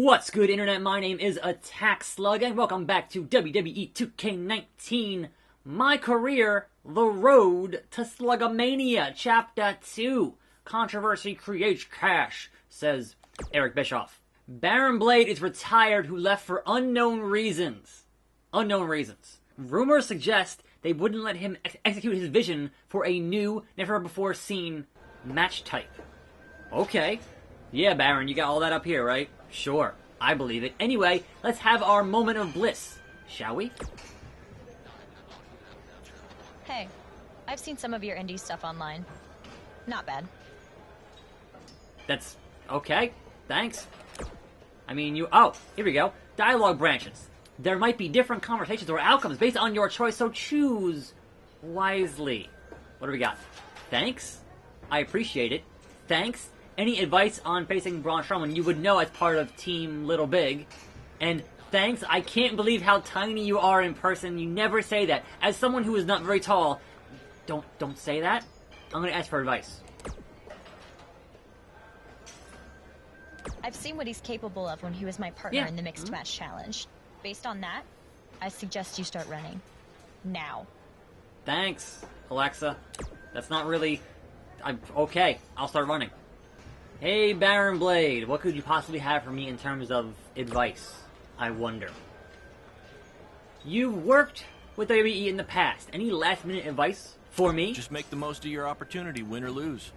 What's good, Internet? My name is attackslug, and welcome back to WWE 2K19 MyCareer, The Road to SlugaMania, Chapter 2. Controversy creates cash, says Eric Bischoff. Baron Blade is retired who left for unknown reasons. Unknown reasons. Rumors suggest they wouldn't let him execute his vision for a new, never-before-seen match type. Okay. Yeah, Baron, you got all that up here, right? Sure, I believe it. Anyway, let's have our moment of bliss, shall we? Hey, I've seen some of your indie stuff online. Not bad. That's okay. Thanks. I mean, oh, here we go. Dialogue branches. There might be different conversations or outcomes based on your choice, so choose wisely. What do we got? Thanks. I appreciate it. Thanks. Any advice on facing Braun Strowman you would know as part of Team Little Big. And thanks, I can't believe how tiny you are in person. You never say that. As someone who is not very tall, don't say that. I'm gonna ask for advice. I've seen what he's capable of when he was my partner in the Mixed Match Challenge. Based on that, I suggest you start running. Now. Thanks, Alexa. That's not really... okay, I'll start running. Hey, Baron Blade, what could you possibly have for me in terms of advice, I wonder? You've worked with WWE in the past. Any last-minute advice for me? Just make the most of your opportunity, win or lose.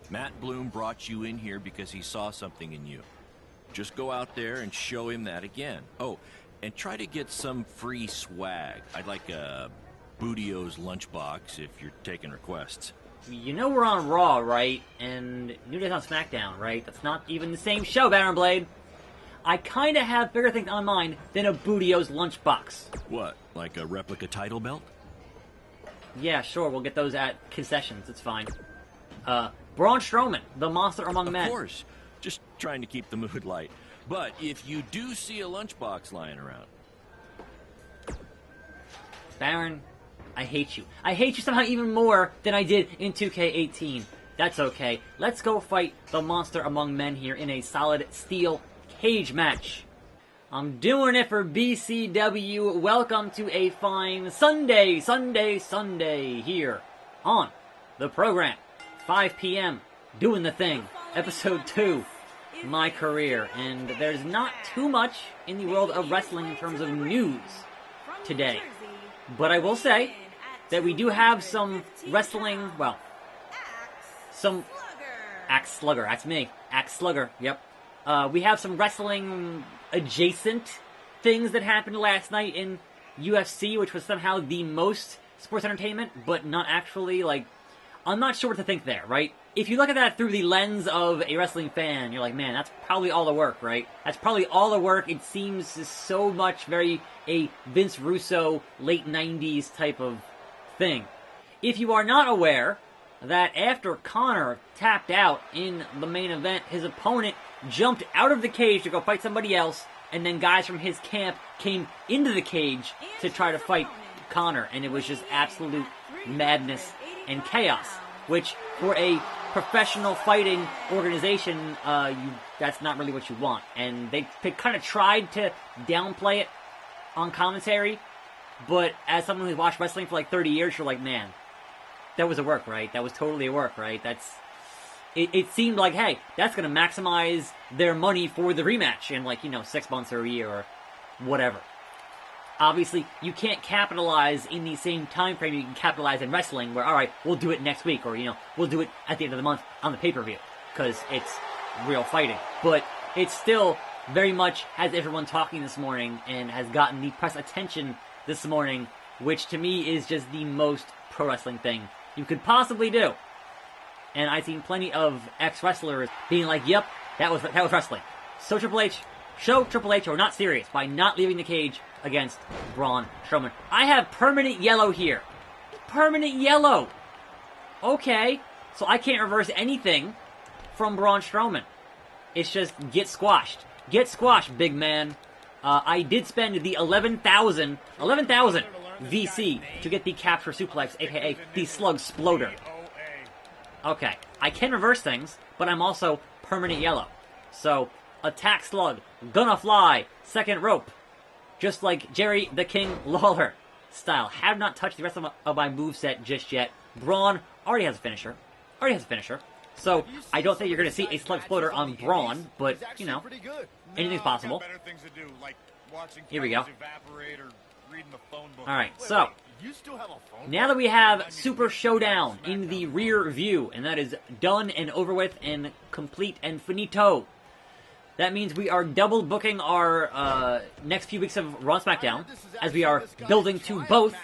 Matt Bloom brought you in here because he saw something in you. Just go out there and show him that again. Oh, and try to get some free swag. I'd like a Bootio's lunchbox if you're taking requests. You know we're on Raw, right? And New Day's on SmackDown, right? That's not even the same show, Baron Blade. I kinda have bigger things on mind than a Bootio's lunchbox. What, like a replica title belt? Yeah, sure, we'll get those at concessions, it's fine. Braun Strowman, the monster among men. Of course, just trying to keep the mood light. But if you do see a lunchbox lying around... Baron... I hate you. I hate you somehow even more than I did in 2K18. That's okay. Let's go fight the monster among men here in a solid steel cage match. I'm doing it for BCW. Welcome to a fine Sunday here on the program. 5 p.m. Doing the thing. Episode 2. My career. And there's not too much in the world of wrestling in terms of news today. But I will say that we do have some wrestling, well, some... Axe Slugger, that's me. Axe Slugger, yep. We have some wrestling adjacent things that happened last night in UFC, which was somehow the most sports entertainment, but not actually, like... I'm not sure what to think there, right? If you look at that through the lens of a wrestling fan, you're like, man, that's probably all the work, right? That's probably all the work. It seems so much very a Vince Russo late 90s type of thing. If you are not aware that after Connor tapped out in the main event, his opponent jumped out of the cage to go fight somebody else, and then guys from his camp came into the cage to try to fight Connor, and it was just absolute madness and chaos, which for a professional fighting organization, that's not really what you want. And they kind of tried to downplay it on commentary, but as someone who's watched wrestling for like 30 years, you're like, man, that was a work, right? That was totally a work, right? It seemed like, hey, that's going to maximize their money for the rematch in 6 months or a year or whatever. Obviously, you can't capitalize in the same time frame you can capitalize in wrestling, where, alright, we'll do it next week, or, we'll do it at the end of the month on the pay-per-view, because it's real fighting. But it still very much has everyone talking this morning, and has gotten the press attention this morning, which to me is just the most pro wrestling thing you could possibly do. And I've seen plenty of ex-wrestlers being like, yep, that was wrestling. So Triple H, show Triple H we're not serious by not leaving the cage against Braun Strowman. I have permanent yellow here. Permanent yellow! Okay, so I can't reverse anything from Braun Strowman. It's just get squashed. Get squashed, big man. I did spend the 11,000 VC to get the capture suplex, aka the Slug Sploder. Okay, I can reverse things, but I'm also permanent yellow. So Attack Slug. Gonna fly. Second rope. Just like Jerry the King Lawler style. Have not touched the rest of my moveset just yet. Braun already has a finisher. So, I don't think you're going to see a Slug Exploder on Braun, but, you know, anything's possible. Here we go. Alright, so, now that we have Super Showdown in the rear view, and that is done and over with and complete and finito, that means we are double booking our next few weeks of Raw and SmackDown, as we are building to both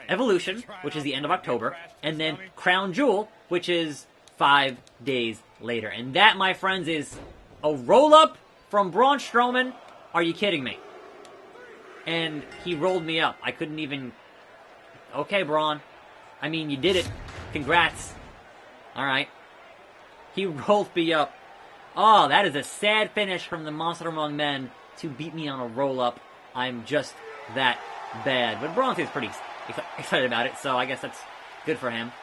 Evolution, which is the end of October, and then Crown Jewel, which is 5 days later. And that, my friends, is a roll-up from Braun Strowman. Are you kidding me? And he rolled me up. I couldn't even... Okay, Braun. I mean, you did it. Congrats. Alright. He rolled me up. Oh, that is a sad finish from the Monster Among Men to beat me on a roll-up. I'm just that bad. But Braun seems pretty excited about it, so I guess that's good for him.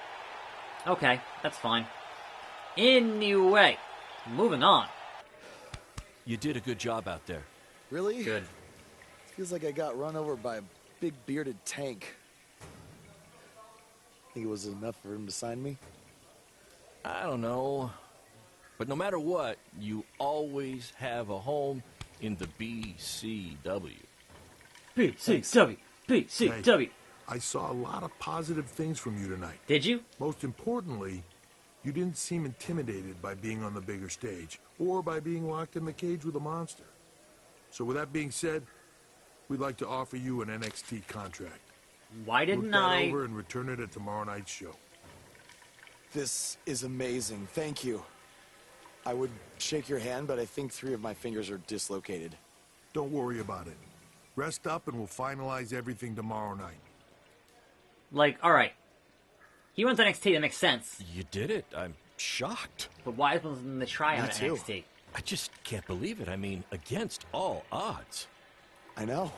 Okay, that's fine. Anyway, moving on. You did a good job out there. Really? Good. Feels like I got run over by a big bearded tank. Think it was enough for him to sign me? I don't know. But no matter what, you always have a home in the BCW. BCW. Hey, I saw a lot of positive things from you tonight. Did you? Most importantly, you didn't seem intimidated by being on the bigger stage or by being locked in the cage with a monster. So with that being said, we'd like to offer you an NXT contract. Why didn't Look that I... over and return it at tomorrow night's show. This is amazing. Thank you. I would shake your hand, but I think 3 of my fingers are dislocated. Don't worry about it. Rest up and we'll finalize everything tomorrow night. Like, alright. He wants NXT, that makes sense. You did it. I'm shocked. But why wasn't the tryout Me at too. NXT? I just can't believe it. I mean, against all odds. I know.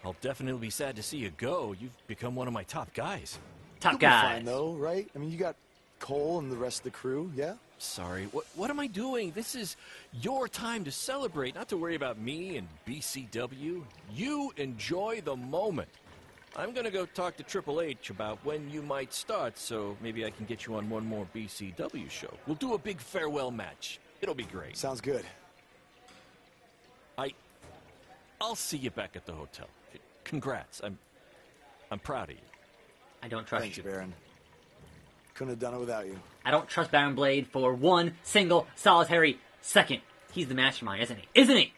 I'll definitely be sad to see you go. You've become one of my top guys. Top You'll be guys. fine, though, right? I mean, you got Cole and the rest of the crew, yeah? Sorry, what am I doing? This is your time to celebrate, not to worry about me and BCW. You enjoy the moment. I'm gonna go talk to Triple H about when you might start, so maybe I can get you on one more BCW show. We'll do a big farewell match. It'll be great. Sounds good. I'll see you back at the hotel. Congrats. I'm proud of you. I don't trust Thanks, you. Baron. Couldn't have done it without you. I don't trust Baron Blade for one single solitary second. He's the mastermind, isn't he? Isn't he?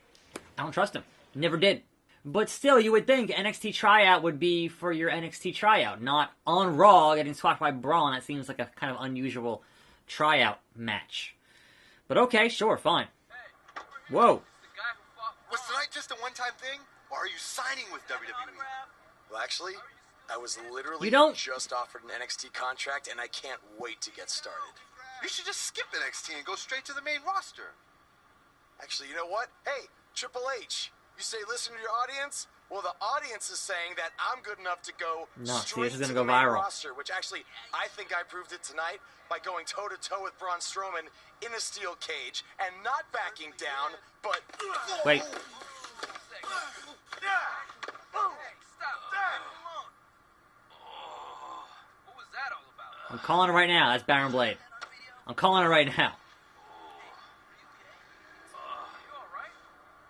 I don't trust him. Never did. But still, you would think NXT tryout would be for your NXT tryout, not on Raw getting squashed by Braun. That seems like a kind of unusual tryout match. But okay, sure, fine. Whoa. Was tonight just a one-time thing, or are you signing with WWE? Well, actually, I was literally just offered an NXT contract, and I can't wait to get started. You should just skip NXT and go straight to the main roster. Actually, you know what? Hey, Triple H, you say listen to your audience? Well, the audience is saying that I'm good enough to go straight this is to gonna the go main viral. roster, which actually, I think I proved it tonight by going toe-to-toe with Braun Strowman in a steel cage and not backing down, but... Wait. I'm calling it right now. That's Baron Blade. I'm calling it right now.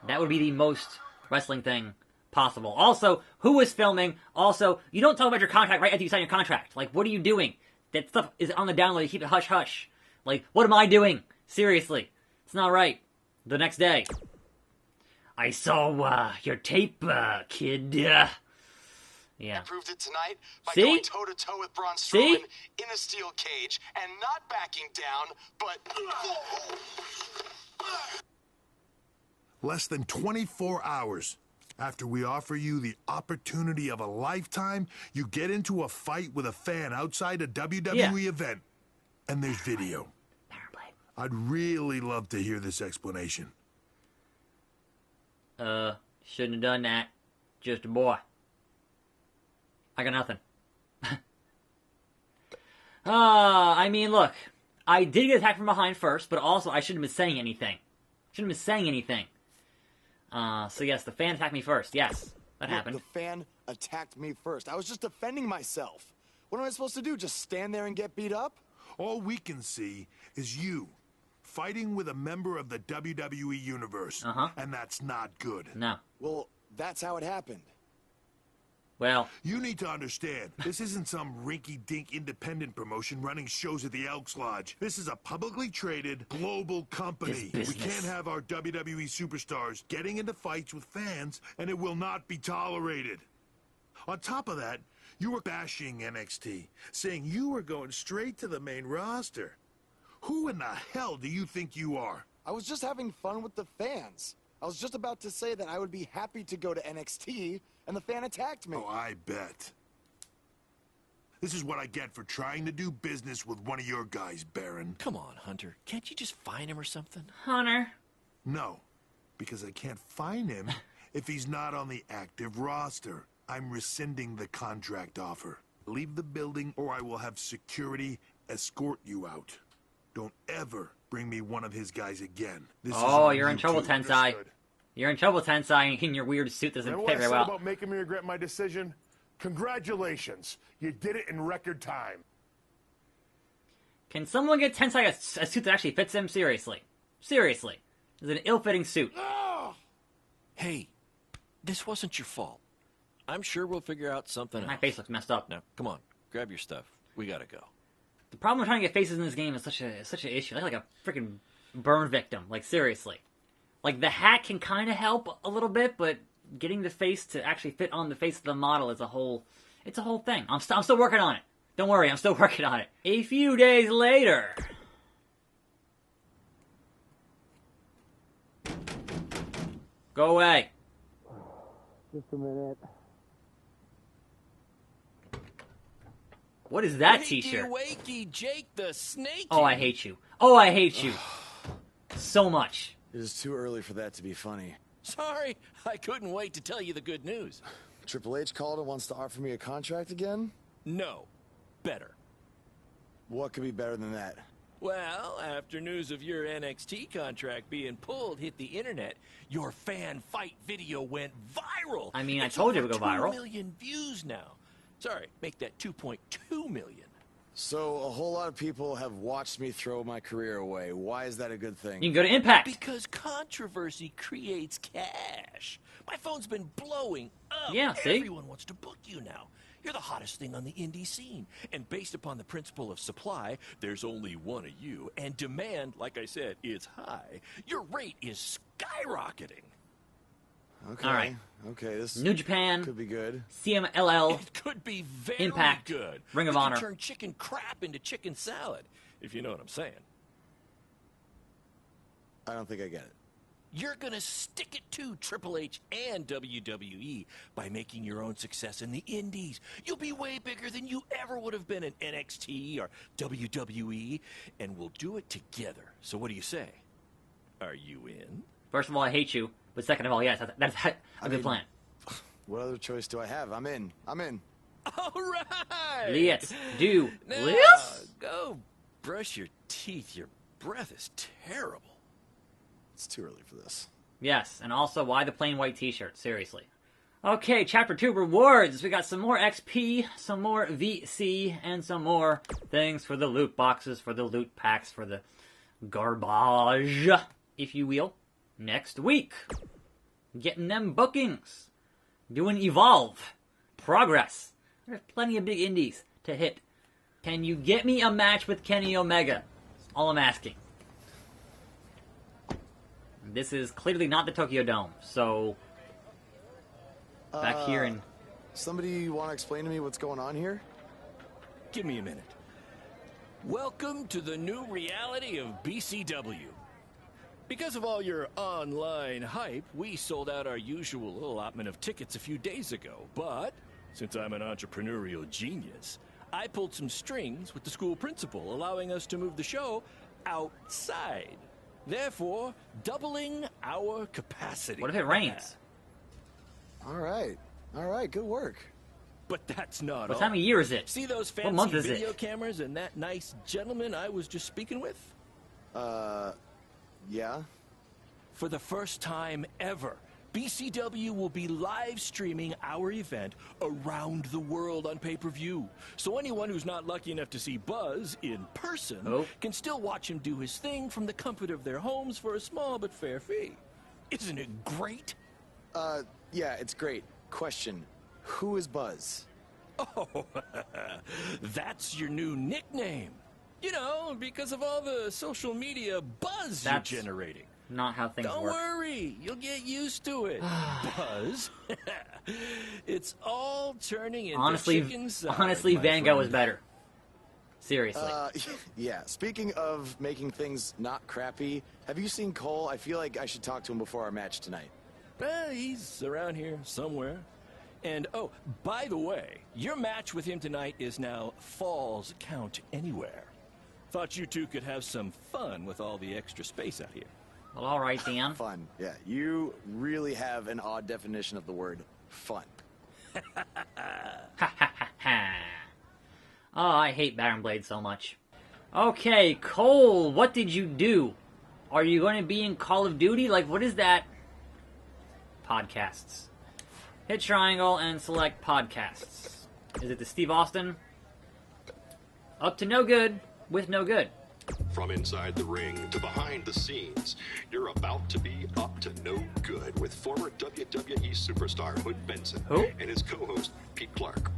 That would be the most wrestling thing possible. Also, who was filming? Also, you don't talk about your contract right after you sign your contract. Like, what are you doing? That stuff is on the download. You keep it hush-hush. Like, what am I doing? Seriously. It's not right. The next day. I saw, your tape, kid. Yeah. I proved it tonight by See? going toe-to-toe with Braun See? Strowman in a steel cage and not backing down, but... Less than 24 hours after we offer you the opportunity of a lifetime, you get into a fight with a fan outside a WWE event. And there's video. I'd really love to hear this explanation. Shouldn't have done that. Just a boy. I got nothing. I mean, look. I did get attacked from behind first, but also I shouldn't have been saying anything. Shouldn't have been saying anything. So yes, the fan attacked me first. Yes, that happened. The fan attacked me first. I was just defending myself. What am I supposed to do? Just stand there and get beat up? All we can see is you fighting with a member of the WWE Universe. And that's not good. No. Well, that's how it happened. Well, you need to understand, this isn't some rinky-dink independent promotion running shows at the Elks Lodge. This is a publicly traded global company. We can't have our WWE superstars getting into fights with fans, and it will not be tolerated. On top of that, you were bashing NXT, saying you were going straight to the main roster. Who in the hell do you think you are? I was just having fun with the fans. I was just about to say that I would be happy to go to NXT, and the fan attacked me. Oh, I bet. This is what I get for trying to do business with one of your guys, Baron. Come on, Hunter. Can't you just fine him or something? Hunter. No, because I can't fine him if he's not on the active roster. I'm rescinding the contract offer. Leave the building or I will have security escort you out. Don't ever bring me one of his guys again. This oh, is you're in trouble, Tensai. You're in trouble, Tensai, and your weird suit doesn't fit very well. About making me regret my decision? Congratulations. You did it in record time. Can someone get Tensai a suit that actually fits him? Seriously. Seriously. It's an ill-fitting suit. Hey, this wasn't your fault. I'm sure we'll figure out something My else. face looks messed up. Now, come on. Grab your stuff. We gotta go. The problem with trying to get faces in this game is such an issue. I like a freaking burn victim. Like, seriously. Like, the hat can kind of help a little bit, but getting the face to actually fit on the face of the model is a whole... It's a whole thing. I'm still working on it. Don't worry, I'm still working on it. A few days later... Go away. Just a minute. What is that t-shirt? Wakey, Jake the Snake. Oh, I hate you. Oh, I hate you. So much. It is too early for that to be funny. Sorry, I couldn't wait to tell you the good news. Triple H called and wants to offer me a contract again? No. Better. What could be better than that? Well, after news of your NXT contract being pulled hit the internet, your fan fight video went viral. I mean, it's I told you it over would go viral. 2 million views now. Sorry, make that 2.2 million. So a whole lot of people have watched me throw my career away. Why is that a good thing? You can go to Impact. Because controversy creates cash. My phone's been blowing up. Yeah, see? Everyone wants to book you now. You're the hottest thing on the indie scene. And based upon the principle of supply, there's only one of you. And demand, like I said, is high. Your rate is skyrocketing. Okay. All right. Okay, this New Japan. could be good. CMLL. It could be very Impact, good. Ring of We Honor. can turn chicken crap into chicken salad, if you know what I'm saying. I don't think I get it. You're gonna stick it to Triple H and WWE by making your own success in the indies. You'll be way bigger than you ever would have been in NXT or WWE, and we'll do it together. So what do you say? Are you in? First of all, I hate you. But second of all, yes, that's a good plan. What other choice do I have? I'm in. I'm in. All right. Let's do Now, this. go brush your teeth. Your breath is terrible. It's too early for this. Yes, and also, why the plain white t-shirt? Seriously. Okay, Chapter 2 rewards. We got some more XP, some more VC, and some more things for the loot boxes, for the loot packs, for the garbage, if you will. Next week. Getting them bookings. Doing Evolve. Progress. There's plenty of big indies to hit. Can you get me a match with Kenny Omega? That's all I'm asking. This is clearly not the Tokyo Dome, so... Back here in... Somebody want to explain to me what's going on here? Give me a minute. Welcome to the new reality of BCW. Because of all your online hype, we sold out our usual allotment of tickets a few days ago. But, since I'm an entrepreneurial genius, I pulled some strings with the school principal, allowing us to move the show outside. Therefore, doubling our capacity. What if it rains? All right, good work. But that's not What all. time of year is it? See those What month fancy is video it? cameras and that nice gentleman I was just speaking with? Yeah. For the first time ever, BCW will be live streaming our event around the world on pay-per-view. So anyone who's not lucky enough to see Buzz in person can still watch him do his thing from the comfort of their homes for a small but fair fee. Isn't it great? Yeah, it's great. Question, who is Buzz? Oh, that's your new nickname. You know, because of all the social media buzz you're generating. Not how things Don't work. worry, you'll get used to it. Buzz. It's all turning into chicken salad, honestly, my Van Gogh friend. was better. Seriously. Yeah, speaking of making things not crappy, have you seen Cole? I feel like I should talk to him before our match tonight. He's around here somewhere. And, oh, by the way, your match with him tonight is now Falls Count Anywhere. Thought you two could have some fun with all the extra space out here. Well, all right, Dan. Fun. Yeah, you really have an odd definition of the word fun. Oh, I hate Baron Blade so much. Okay, Cole, what did you do? Are you going to be in Call of Duty? Like, what is that? Podcasts. Hit triangle and select podcasts. Is it the Steve Austin? Up to no good with no good. From inside the ring to behind the scenes, you're about to be up to no good with former WWE superstar Hood Benson and his co-host Pete Clark.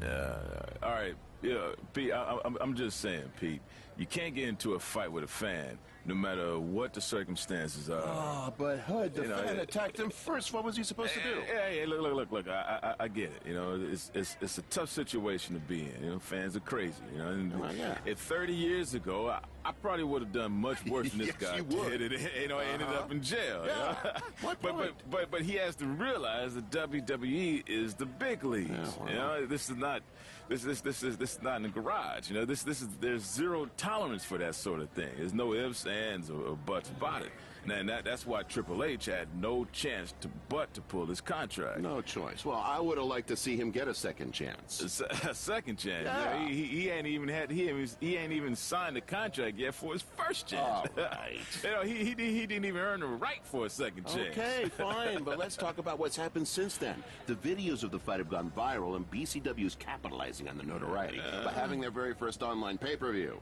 All right, yeah, Pete, I'm just saying, Pete, you can't get into a fight with a fan, no matter what the circumstances are. Oh, but Hood, the fan attacked him first. What was he supposed to do? Hey, look, I get it. You know, it's a tough situation to be in. You know, fans are crazy. You know, and if 30 years ago, I probably would have done much worse than this guy did. And, you know, I ended up in jail. Yeah. You know? But he has to realize that WWE is the big leagues. Yeah, well. You know, this is not in the garage. You know, there's zero tolerance for that sort of thing. There's no ifs, ands, or buts about it. And that's why Triple H had no chance to pull his contract. No choice. Well, I would have liked to see him get a second chance. A second chance? Yeah. He ain't even signed the contract yet for his first chance. All right. You know, he didn't even earn the right for a second chance. Okay, fine, but let's talk about what's happened since then. The videos of the fight have gone viral, and BCW is capitalizing on the notoriety by having their very first online pay-per-view.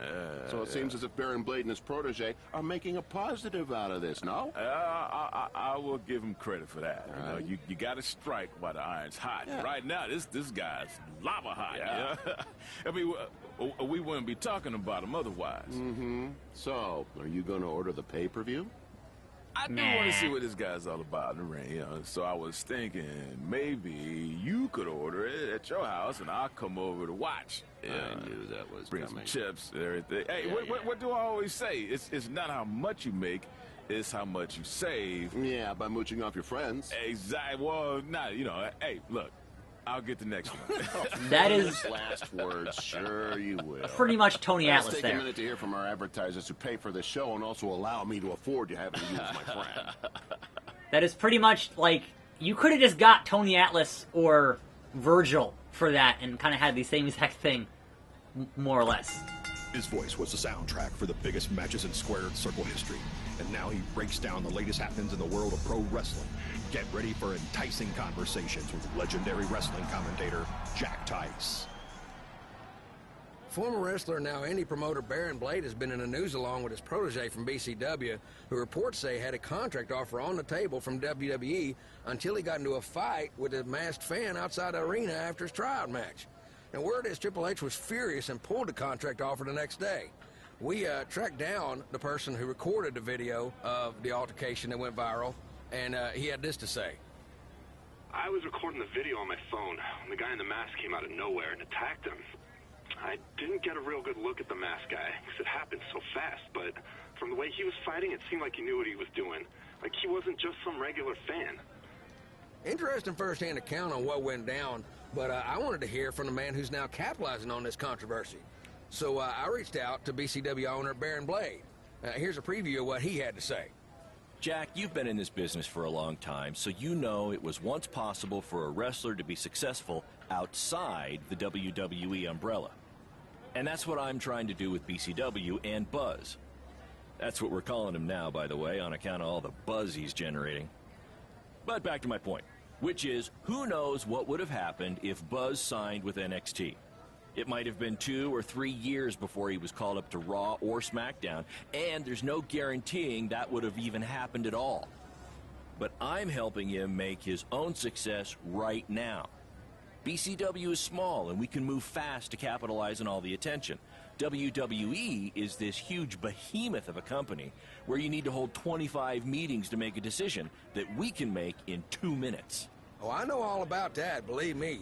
So it seems as if Baron Blade and his protege are making a positive out of this, no? I will give him credit for that. Right. You know, you got to strike while the iron's hot. Yeah. Right now, this guy's lava hot. Yeah. You know? I mean, we wouldn't be talking about him otherwise. Mm-hmm. So, are you going to order the pay-per-view? I do want to see what this guy's all about in the ring, you know. So I was thinking maybe you could order it at your house, and I'll come over to watch. Yeah, I knew that was bring coming. some chips and everything. Hey, Yeah, what do I always say? It's not how much you make, it's how much you save. Yeah, by mooching off your friends. Exactly. Well, not, you know, hey, look, I'll get the next one. That is last words. Sure you will. pretty much Tony Let's Atlas take there. a minute to hear from our advertisers who pay for this show and also allow me to afford to have you use my friend. That is pretty much like, you could have just got Tony Atlas or Virgil for that and kind of had the same exact thing, more or less. His voice was the soundtrack for the biggest matches in squared circle history. And now he breaks down the latest happenings in the world of pro wrestling. Get ready for enticing conversations with legendary wrestling commentator Jack Tice. Former wrestler, now indie promoter Baron Blade has been in the news along with his protege from BCW, who reports say had a contract offer on the table from WWE until he got into a fight with a masked fan outside the arena after his tryout match. And word is Triple H was furious and pulled the contract offer the next day. We tracked down the person who recorded the video of the altercation that went viral, and he had this to say. I was recording the video on my phone when the guy in the mask came out of nowhere and attacked him. I didn't get a real good look at the masked guy because it happened so fast, but from the way he was fighting, it seemed like he knew what he was doing. Like he wasn't just some regular fan. Interesting first-hand account on what went down, but I wanted to hear from the man who's now capitalizing on this controversy. So I reached out to BCW owner Baron Blade. Here's a preview of what he had to say. Jack, you've been in this business for a long time, so you know it was once possible for a wrestler to be successful outside the WWE umbrella. And that's what I'm trying to do with BCW and Buzz. That's what we're calling him now, by the way, on account of all the buzz he's generating. But back to my point, which is, who knows what would have happened if Buzz signed with NXT? It might have been 2 or 3 years before he was called up to Raw or SmackDown, and there's no guaranteeing that would have even happened at all. But I'm helping him make his own success right now. BCW is small, and we can move fast to capitalize on all the attention. WWE is this huge behemoth of a company where you need to hold 25 meetings to make a decision that we can make in 2 minutes. Oh, I know all about that, believe me.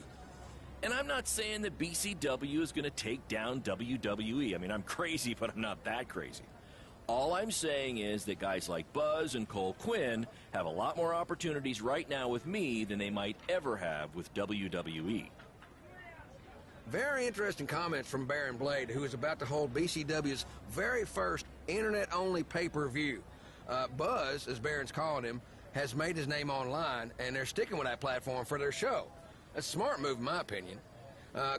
And I'm not saying that BCW is going to take down WWE. I mean, I'm crazy, but I'm not that crazy. All I'm saying is that guys like Buzz and Cole Quinn have a lot more opportunities right now with me than they might ever have with WWE. Very interesting comments from Baron Blade, who is about to hold BCW's very first internet-only pay-per-view. Buzz, as Baron's calling him, has made his name online, and they're sticking with that platform for their show. A smart move, in my opinion.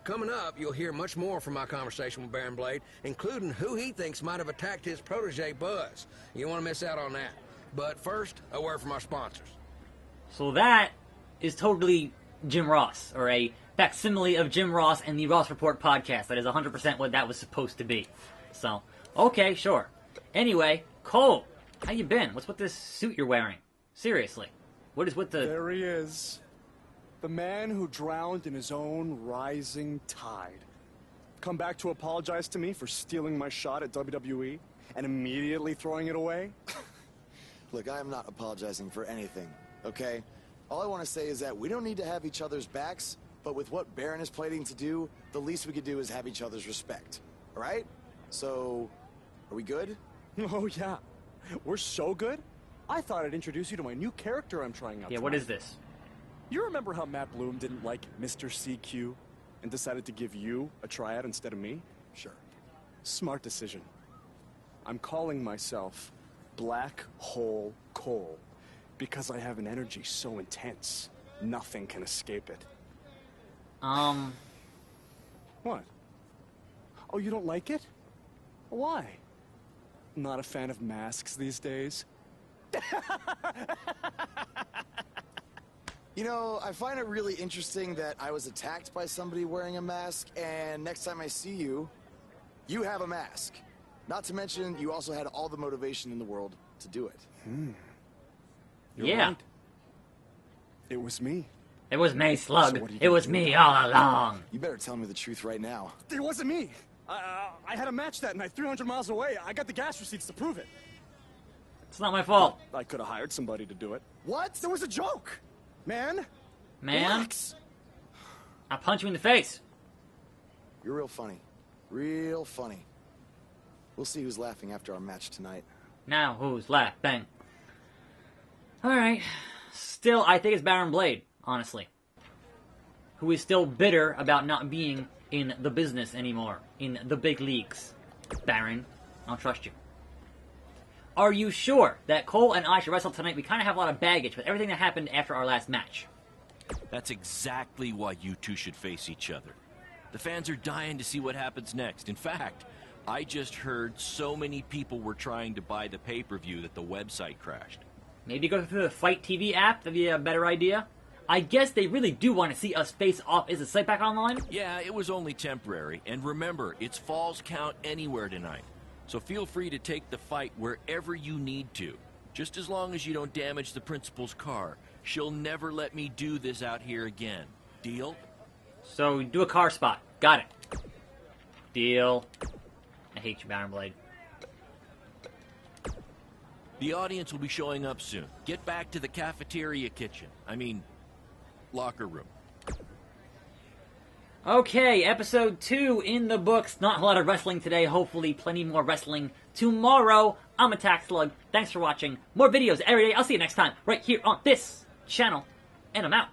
Coming up, you'll hear much more from my conversation with Baron Blade, including who he thinks might have attacked his protege, Buzz. You want to miss out on that. But first, a word from our sponsors. So that is totally Jim Ross, or a facsimile of Jim Ross and the Ross Report podcast. That is 100% what that was supposed to be. So, okay, sure. Anyway, Cole, how you been? What's with this suit you're wearing? Seriously. What is with the... There he is. The man who drowned in his own rising tide. Come back to apologize to me for stealing my shot at WWE and immediately throwing it away? Look, I am not apologizing for anything, okay? All I want to say is that we don't need to have each other's backs, but with what Baron is planning to do, the least we could do is have each other's respect, all right? So, are we good? Oh, yeah. We're so good? I thought I'd introduce you to my new character I'm trying out Yeah, tonight. what is this? You remember how Matt Bloom didn't like Mr. CQ and decided to give you a tryout instead of me? Sure. Smart decision. I'm calling myself Black Hole Cole because I have an energy so intense, nothing can escape it. What? Oh, you don't like it? Why? Not a fan of masks these days? You know, I find it really interesting that I was attacked by somebody wearing a mask, and next time I see you, you have a mask. Not to mention, you also had all the motivation in the world to do it. You're right. It was me. It was me, Slug. It was me all along. You better tell me the truth right now. It wasn't me. I had a match that night 300 miles away. I got the gas receipts to prove it. It's not my fault. I could have hired somebody to do it. What? There was a joke. Man? Relax. I'll punch you in the face. You're real funny. Real funny. We'll see who's laughing after our match tonight. Now who's laughing? Alright. Still, I think it's Baron Blade, honestly. Who is still bitter about not being in the business anymore. In the big leagues. Baron, I don't trust you. Are you sure that Cole and I should wrestle tonight? We kind of have a lot of baggage with everything that happened after our last match. That's exactly why you two should face each other. The fans are dying to see what happens next. In fact, I just heard so many people were trying to buy the pay-per-view that the website crashed. Maybe go through the Fight TV app? That'd be a better idea. I guess they really do want to see us face off. Is the site back online? Yeah, it was only temporary. And remember, it's Falls Count Anywhere tonight. So feel free to take the fight wherever you need to. Just as long as you don't damage the principal's car. She'll never let me do this out here again. Deal? So do a car spot. Got it. Deal. I hate you, Baron Blade. The audience will be showing up soon. Get back to the cafeteria kitchen. I mean, locker room. Okay, episode 2 in the books. Not a lot of wrestling today. Hopefully plenty more wrestling tomorrow. I'm attackslug. Thanks for watching. More videos every day. I'll see you next time right here on this channel. And I'm out.